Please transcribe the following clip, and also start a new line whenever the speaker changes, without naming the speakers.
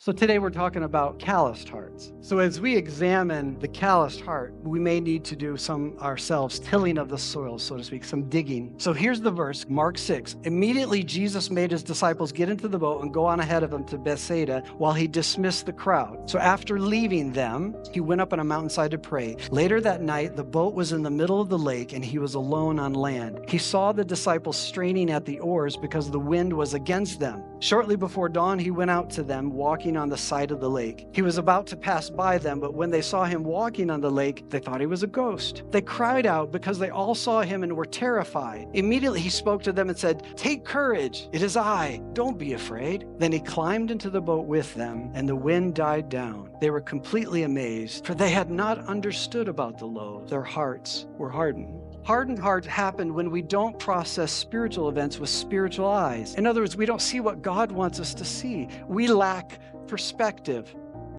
So today we're talking about calloused hearts. So as we examine the calloused heart, we may need to do some ourselves tilling of the soil, so to speak, some digging. So here's the verse, Mark 6. Immediately Jesus made his disciples get into the boat and go on ahead of him to Bethsaida while he dismissed the crowd. So after leaving them, he went up on a mountainside to pray. Later that night, the boat was in the middle of the lake and he was alone on land. He saw the disciples straining at the oars because the wind was against them. Shortly before dawn, he went out to them, walking on the side of the lake. He was about to pass by them, but when they saw him walking on the lake, they thought he was a ghost. They cried out because they all saw him and were terrified. Immediately he spoke to them and said, "Take courage, it is I. Don't be afraid." Then he climbed into the boat with them, and the wind died down. They were completely amazed, for they had not understood about the loaves. Their hearts were hardened. Hardened hearts happen when we don't process spiritual events with spiritual eyes. In other words, we don't see what God wants us to see. We lack perspective.